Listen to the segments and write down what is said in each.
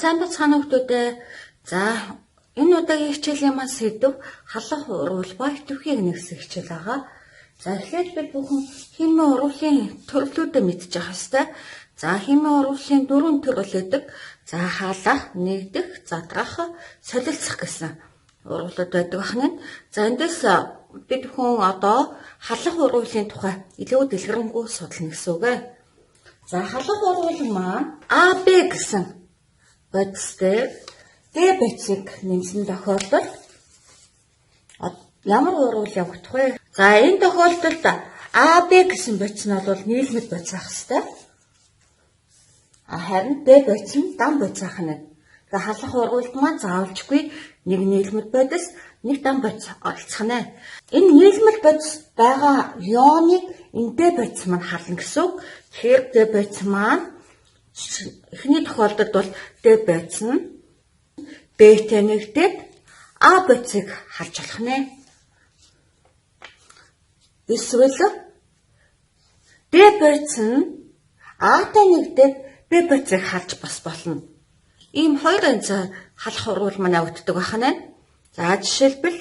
сайн бацгаана хүмүүстээ. За энэ удаагийн хичээлийн маань сэдв халах уруул ба идэвхийг нэгсэх хичээл байгаа. За эхлээд бид бүхэн химийн уруулын төрлүүдээ мэдчих ёстой. За химийн уруулын 4 төрөл байдаг. За халах, нэгдэх, задрах, солилцох гэсэн уруулууд байдаг байна. За эндээс бид бүхэн одоо халах уруулын тухай илүү дэлгэрэнгүй судлах гэсэн үг ээ. За халах уруул маань АБ гэсэн бодистэй Д бодисыг нэмсэн тохиолдолд ямар уруул явагдах вэ? За энэ тохиолдолд АБ гэсэн бодис нь бол нийлмэл бодис ах хэвээр. Харин Д бодис нь дан бодис ах нь. За халах уруулд маань заавалжгүй нэг нийлмэл бодис, нэг дан бодис олцох нэ. Энэ нийлмэл бодис байгаа ионыг энэ Д бодис маань хална гэсэн үг. Тэгэхээр Д бодис маань эхний тохиолдолд бол Д бодис нь Б-тэй нэгдээд А бодисыг халж болох нэ. Эсвэл Д бодис нь А-тай нэгдээд Б бодисыг халж бас болно. Ийм хоёр янз халах уруул маань явагддаг байна. За жишээлбэл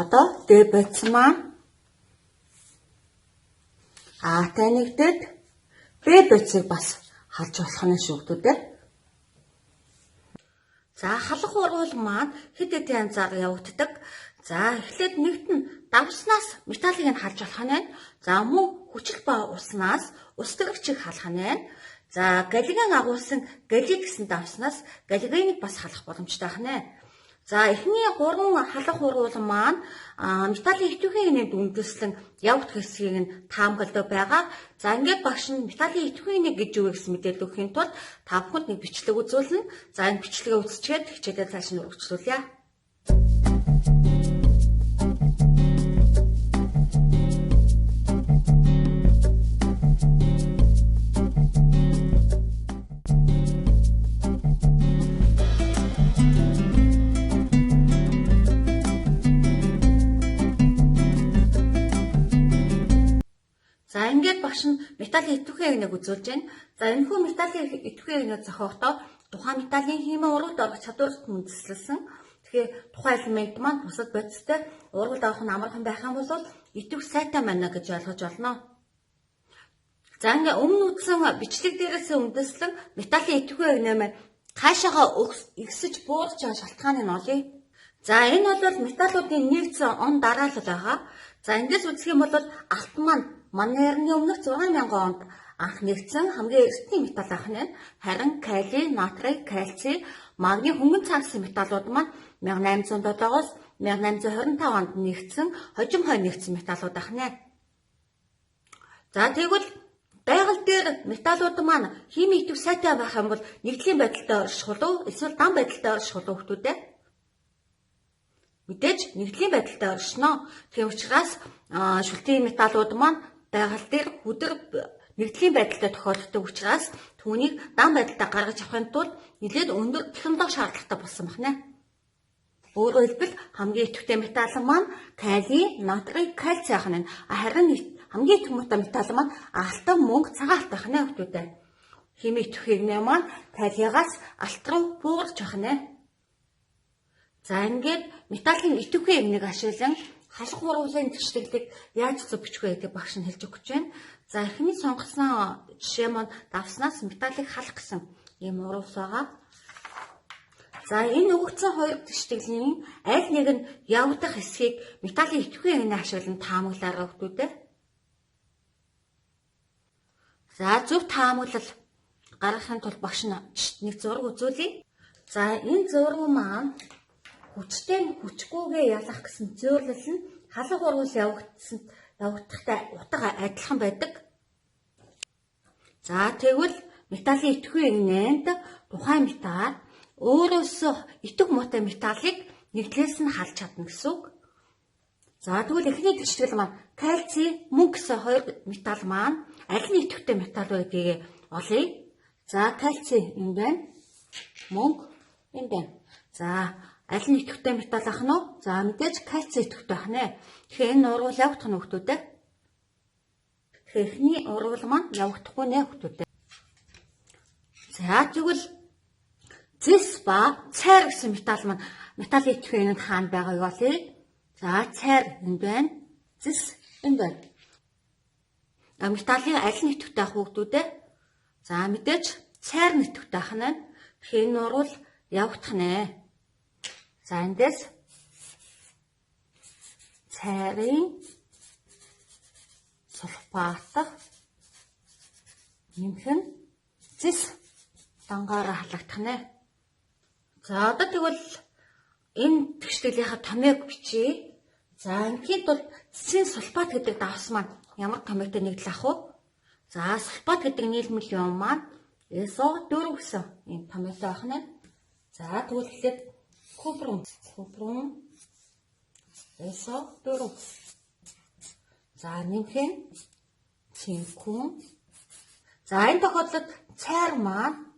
одоо Д бодис маань А-тай нэгдээд Б бодисыг бас халж болох нь шүүгдүүдээ. За халах уруул маань хэд хэдэн янзаар явагддаг. За эхлээд нэгт нь давснаас металлыг нь халж болох нь. За мөн хүчил ба уснаас ус төрөгчийг халах нь. За галлигийн агуулсан галли гэсэн давснаас галлигийг бас халах боломжтой байна. За эхний 3 халах уруул маань металлын идэвхийг нэмд үндэслэн явагт хэсгийг нь таамаглаад байгаа. За ингээд багш нь металлын идэвхийг нэг гэж юу гэсэн мэдээлэл өгөхийн тулд та бүхэнд нэг бичлэг үзүүлнэ. За энэ бичлэгээ үзчихэд хичээлээ цааш нь үргэлжлүүлье. За ингээд багш нь металлын идэвхийг нэг үзүүлж байна. За энэхүү металлын идэвхийг нэг зохиохдоо тухайн металлын химийн уруулд орох чадварт үндэслэлсэн. Тэгэхээр тухайн элемент маань бусад бодистой уруулд авах нь амархан байх юм бол идэвх сайтай байна гэж ойлгож болно. За ингээд өмнө үзсэн бичлэг дээрээс үндэслэн металлын идэвхийг нэмээд хаашаага ихсэж буурч байгаа шалтгааныг нь олъё. За энэ бол металлуудын нэгдсэн он дараалал байгаа. За эндээс үзэх юм бол алт маань манай эртний өмнөх 6000 онд анх нэгдсэн хамгийн эртний металл ах нь. Харин калий, натрий, кальций, магний хөнгөн цаагсан металлууд маань 1807-оос 1825 онд нэгдсэн хожим хой нэгдсэн металлууд ах нь. За тэгвэл байгаль дээр металлууд маань химийн идэвх сайтай байх юм бол нэгдлийн байдалтай орших уу эсвэл дан байдалтай орших уу хүмүүстээ? Мэдээж нэгдлийн байдалтай оршино. Тийм учраас шүлтийн металлууд маань байгаль дээр өдөр нэгдлийн байдалтай тохиолддог учраас түүнийг дан байдалтай гаргаж авахын тулд нэлээд өндөр технологи шаардлагатай болсон байна. Өөрөөр хэлбэл хамгийн идэвхтэй металл маань калий, натрий, кальций ах нь. Харин хамгийн идэвхтэй металл маань алтан, мөнгө, цагаан алт ах нь хүмүүстээ. Химийн идэвхийг маань калийгаас алт руу буугарч байна. За ингээд металлын идэвхийг нэг ашиглан халах уруулын төшлөглийг яаж зөв бичих вэ гэдэг багш нь хэлж өгч байна. За эхний сонгосон жишээ маань давснаас металлыг халах гэсэн ийм уруул байгаа. За энэ өгөгдсөн хоёр төшлөглөлийн аль нэг нь явагдах хэсгийг металлын идэвхийг нэг ашиглан таамаглаарай хүмүүстээ. За зөв таамаглал гаргахын тулд багш нь нэг зураг үзүүлье. За энэ зураг маань хүчтэй хүчгүйгээ ялах гэсэн зөөлөл нь халах уруул явагдахтай утга адилхан байдаг. За тэгвэл металлын идэвхийг нэмд тухайн металл өөрөөсөө идэвх муутай металлыг нэгдлээс нь халж чадна гэсэн үг. За тэгвэл эхний төшлөл маань кальций, мөнгө гэсэн хоёр металл маань аль нь идэвхтэй металл вэ гэдгийг олъё. За кальций энэ байна. Мөнгө энэ байна. За аль нь идэвхтэй металл ах нь вэ? За мэдээж кальций идэвхтэй ах нэ. Тэгэхээр энэ уруул явагдах нь хүмүүстээ. Тэгэхээр эхний уруул маань явагдахгүй нэ хүмүүстээ. За тэгвэл зис ба цайр гэсэн металл маань металлын идэвхтэй энд хаана байгааг олъё. За цайр энд байна. Зис энд байна. Металлын аль нь идэвхтэй ах хүүхдүүдээ? За мэдээж цайр нь идэвхтэй ах нь. Тэгэхээр энэ урвал явагдах нэ. За эндээс цайрын сульфат нэмэх нь зис дангаараа халагдах нэ. За одоо тэгвэл энэ тэгшгэлийнхаа томьёог бичье. За инхийн тулд зисийн сульфат гэдэг давс маань ямар томьёогтой нэгдэл ах вэ? За сульфат гэдэг нийлмэл юм маань SO4 гэсэн ийм томьёогтой байх нь. За тэгвэл эхлээд купрум SO4. За нэмэх нь цинкум. За энэ тохиолдолд цайр маань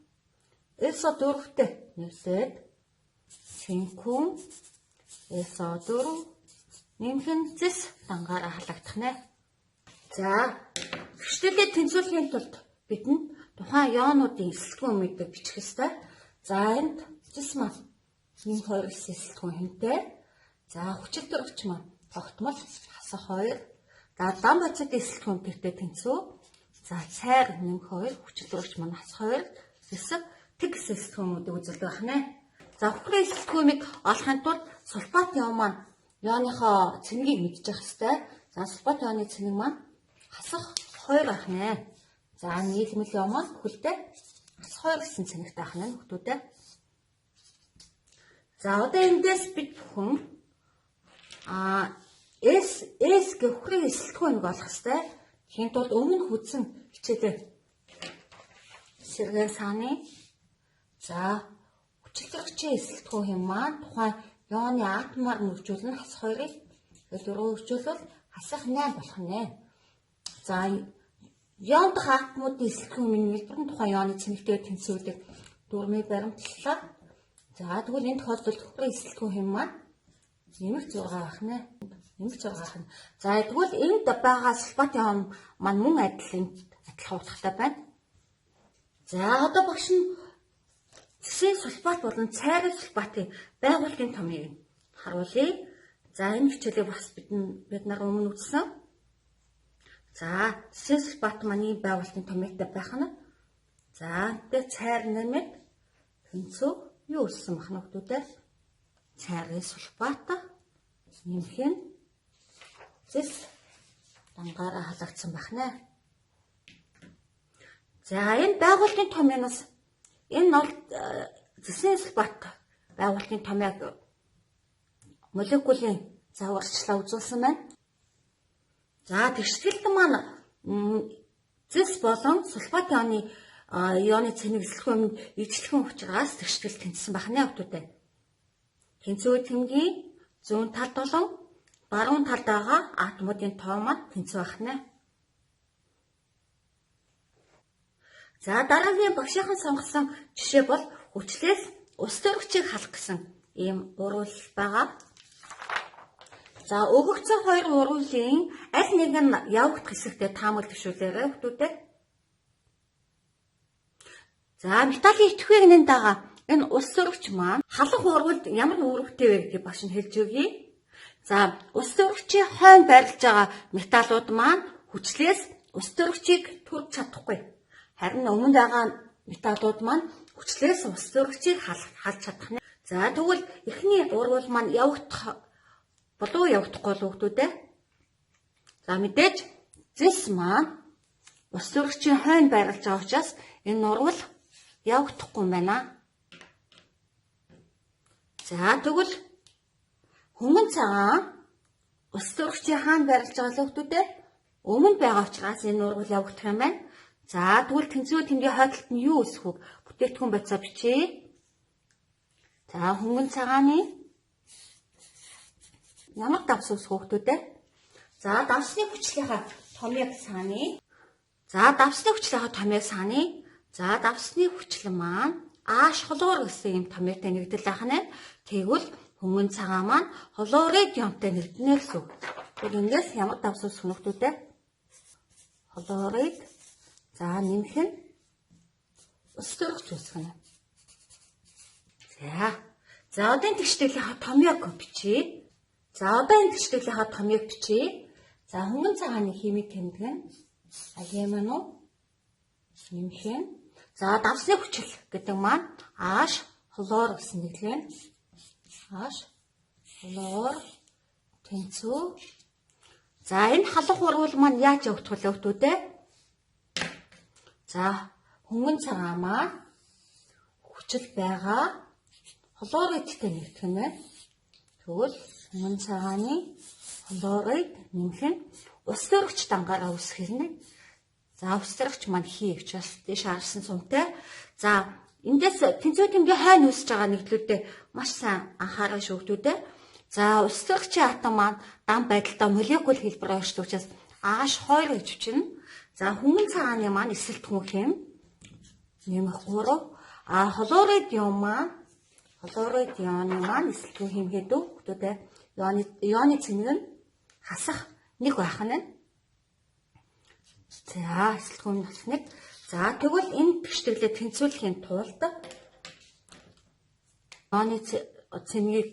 SO4-тэй нэвсээд цинкум SO4 нэмэх нь зис дангаараа халагдах нэ. За тэгшгэлээ тэнцвүүлэхийн тулд бид нь тухайн ионуудын эсэлтгүүн мэдээ бичих ёстой. За энд зис маань 1-2 эсэлтгүүн хэмтэй. За хүчил дөрвч маань тогтмол хасах 2. За дам бацад эсэлтгүүн тэртээ тэнцүү. За цайр нэмэх 2, хүчил дөрвч маань хасах 2. Зис тэг эсэлтгүүнүүдийг үзүүлдэг байх нэ. За хөхрийн эсэлтгүүнийг олохын тулд сульфат ион маань ионыхоо цэнгийг мэдчих ёстой. За сульфат ионы цэнэг маань хасах 2 байх нэ. За нийлмэл ион маань хөлтэй хасах 2 гэсэн цэнэгтэй байх нэ хүүхдүүдээ. За одоо эндээс бид бүхэн S гэх хөхрийн эсэлтгүүнийг олох ёстой. Тэгхийн тулд өмнө хүзсэн хичээлээ сэргээ сааны. За хүчилтөрөгчийн эсэлтгүүн хэм маань тухайн ионы атомаар нөхжүүлнэ хасах 2-ыг. Тэгэхээр 4 нөхжүүлвэл хасах 8 болох нэ. За ион дах атомуудын эсэлтгүүн нийлбэр нь тухайн ионы цэнэгтэй тэнцвүүлдэг дөрмийг баримтлалаа. За тэгвэл энэ тохиолдолд хөхрийн эсэлтгүүн хэм маань нэмэх 6 байх нэ. Нэмэх 6 байх нь. За тэгвэл энд байгаа сульфат ион маань мөн адилхан утгатай байна. За одоо багш нь зисийн сульфат болон цайрын сульфатын байгууллагын томьёог харуулъя. За энэ хичээлийг бас бид нар өмнө үзсэн. За зисийн сульфат маань ийм байгууллагын томьёогтой байх нь. За тэгээ цайр нэмээд тэнцүү юу үлсэн бах нөхдүүдээ? Цайрын сульфат нэмэх нь зис дангаараа халагдсан байх нэ. За энэ байгууллагын томьёоноос энэ бол зисийн сульфат байгууллагын томьёог молекулын загварчлаа үзүүлсэн байна. За тэгшгэлт маань зис болон сульфат ионы цэнийг эсэлтгүүн ижлэхэн учраас тэгшгэл тэнцсэн байх нэ хүүхдүүдээ. Тэнцүү тэмгийн зүүн талд болон баруун талд байгаа атомуудын тоо маань тэнцүү байх нэ. За дараагийн багшийн сонгосон жишээ бол хүчлээс ус төрөгчийг халах гэсэн ийм урвал байгаа. За өгөгдсөн хоёр урвалын аль нэг нь явагдах хэсэгтээ таамаг төвшүүлээрэй хүүхдүүдээ. За металлын идэвхийг нэнд байгаа энэ ус төрөгч маань халах урвалд ямар үүрэгтэй вэ гэдгийг багш нь хэлж өгье. За ус төрөгчийн хойно байрлаж байгаа металлууд маань хүчлээс ус төрөгчийг түрж чадахгүй. Харин өмнө байгаа металлууд маань хүчлээс ус төрөгчийг халж чадах нэ. За тэгвэл эхний урвал маань явагдах болов явагдахгүй хүүхдүүдээ. За мэдээж зис маань ус төрөгчийн хойно байрлаж байгаа учраас энэ урвал явагдахгүй юм байна. За тэгвэл хөнгөн цагаан ус төрөгчийн хаана байрлаж байгаа хүүхдүүдээ? Өмнө байгаа учраас энэ урвал явагдах юм байна. За тэгвэл тэнцвэр тэмдгийн хойдолд нь юу өсөх вэ? Бүтээгдэхүүн байцаа бичье. За хөнгөн цагааны ямар давс өсөх хүүхдүүдээ? За давсны хүчлийнхаа томьёог сааны. За давсны хүчлийнхаа томьёог сааны. За давсны хүчил маань H хлор гэсэн юм томьёотой нэгдэл байх нь. Тэгвэл хөнгөн цагаан маань хлорид ионтой нэгдэнэ гэсэн үг. Тэгэхээр эндээс ямар давс өсөх хүүхдүүдээ? Хлорид. За нэмэх нь өсдөрөгч үүсгэнэ. За одоо энэ тэгштэйлийнхаа томьёог бичье. За хөнгөн цагааны химийн тэмдэг нь алюмино нэмэх. За давсны хүчил гэдэг маань H хлор гэсэн нэглэн. H хлор тэнцүү. За энэ халах урвал маань яаж явагдах вэ хүүхдүүдээ? За хөнгөн цагаан маань хүчил байгаа хлоридтэй нэгтгэх нь. Тэгвэл хөнгөн цагааны хлорид нэмэх нь ус төрөгч дангаараа үүсгэх нь. За ус төрөгч маань хий гэж бас тийш харсан сумтай. За эндээс тэнцүү тэмдэг хойно үүсэж байгаа нэгдлүүдэд маш сайн анхаарал шүүгдүүдээ. За ус төрөгчийн атом маань дан байдалтай молекул хэлбэр ойршдог учраас H2 гэж бичнэ. За хөнгөн цагааны маань эсэлтгүүн хэм нэмэх 3. Хлорид ион маань ионы маань эсэлтгүүн хэм гэдэг хүүхдүүдээ ионы цэнийг нь хасах 1 байх нь. За эсэлтгүүн хасах 1. За тэгвэл энэ тэгштэглээ тэнцвэрлэхийн тулд ионы цэнийг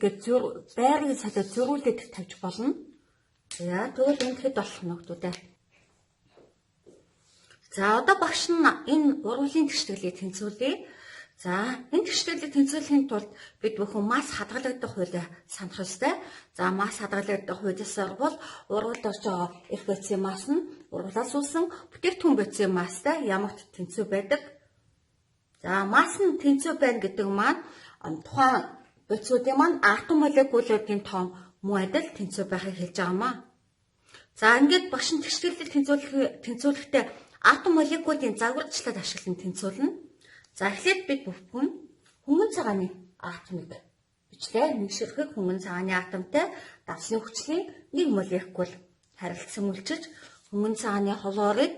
байрны цалид зөрүүлээд тавьж болно. За тэгвэл энэ хэд болох нь хүүхдүүдээ? За одоо багш нь энэ урвалын тэгштэглийг тэнцвүүлье. За энэ тэгштэглийг тэнцвүүлэхийн тулд бид бүхэн масс хадгалагдах хуулийг санах ёстой. За масс хадгалагдах хуулиас орвол урвалд орж байгаа FBC масс нь урвалаас үүсэн бүтээгдэхүүн бодисын масстай ямагт тэнцүү байдаг. За масс нь тэнцүү байна гэдэг маань тухайн бодисуудын маань атом молекулуудын тоон муу адил тэнцүү байхыг хэлж байгаа маа. За ингээд багш нь тэгштэглийг тэнцвүүлэхдээ атом молекулын загварчлалд ашиглан тэнцвүүлнэ. За эхлээд бид бүхэн хөнгөн цагааны атомыг бичлээ. Нэг ширхэг хөнгөн цагааны атомтай давсны хүчлийн 1 молекул харилцсан үлчиж хөнгөн цагааны хлорид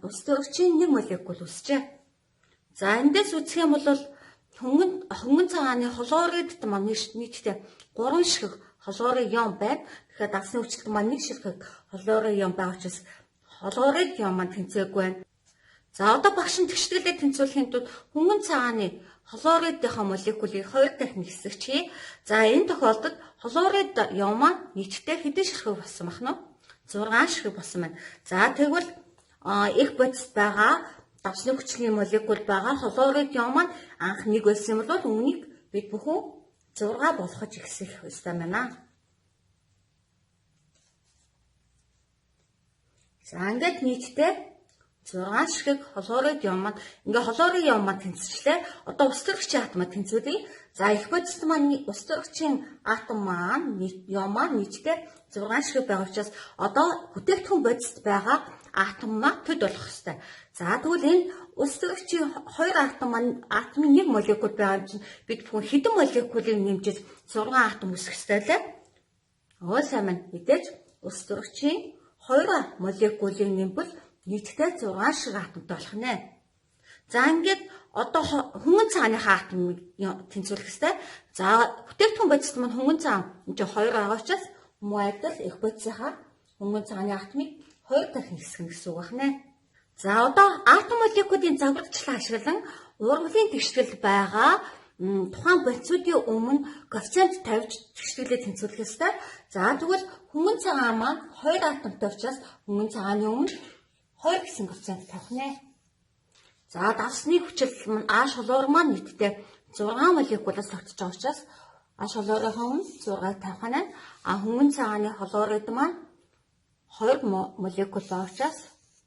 ус төрөгчийн 1 молекул үүсжээ. За эндээс үзэх юм бол хөнгөн цагааны хлоридд маань нийтдээ 3 ширхэг хлорид ион байна. Тэгэхээр давсны хүчлэлд маань 1 ширхэг хлорид ион байгаа учраас хлорид ион маань тэнцээгүй байна. За одоо багш нь тэгштэглээ тэнцвүүлэхийн тулд хөнгөн цагааны хлоридынхаа молекулыг 2 дахин хэсэгчээ. За энэ тохиолдолд хлорид ион маань нийтдээ хэдэн ширхэг болсон бах нь? 6 ширхэг болсон байна. За тэгвэл их бодисд байгаа давсны хүчлийн молекул байгаа хлорид ион маань анх 1 байсан юм бол үүнийг бид бүхэн 6 болгож ихсэх ёстой байна. За ингээд нийтдээ 6 ширхэг хлорид ион маань хлорид ион маань тэнцвчлээ. Одоо ус төрөгчийн атомыг тэнцвүүлье. За их бодисд маань ус төрөгчийн атом маань ион маань нийтдээ 6 ширхэг байгаа учраас одоо бүтээгдэхүүн бодисд байгаа атом маань төд болох ёстой. За тэгвэл энэ ус төрөгчийн 2 атом маань атомын 1 молекул байгаа юм чинь бид бүхэн хэдэн молекулыг нэмжиж 6 атом үүсгэх ёстой лээ? Сайн байна. Мэдээж ус төрөгчийн 2 молекулыг нэмбэл нийтдээ 6 ширхэг атомтой болох нэ. За ингээд одоо хөнгөн цагааныхаа атомыг тэнцвүүлэх ёстой. За бүтээгдэхүүн бодисд маань хөнгөн цагаан энэ 2 байгаа учраас муу адил их бодисынхаа хөнгөн цагааны атомыг 2 дахин хэсгэнэ гэсэн үг байна. За одоо атом молекулын загварчлалаа ашиглан урвалын тэгштэл байгаа тухайн бодисуудын өмнө коэффициент тавьж тэгштэглээ тэнцвүүлэх ёстой. За тэгвэл хөнгөн цагаан маань 2 атомтой учраас хөнгөн цагааны өмнө 2 гэсэн коэффициент тавих нэ. За давсны хүчил H хлор маань нийтдээ 6 молекулаас тогтож байгаа учраас H хлорынхаа өмнө 6-ыг тавих нь. Хөнгөн цагааны хлорид маань 2 молекул байгаа учраас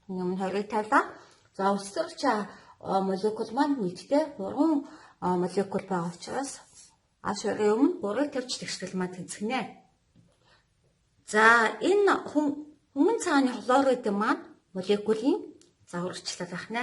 өмнө 2-ыг тавилаа. За ус төрөгчийн молекул маань нийтдээ 3 молекул байгаа учраас H-ийн өмнө 3-ыг тавьж тэгштэл маань тэнцгэнэ. За энэ хөнгөн цагааны хлорид маань молекулын загварчлал байна.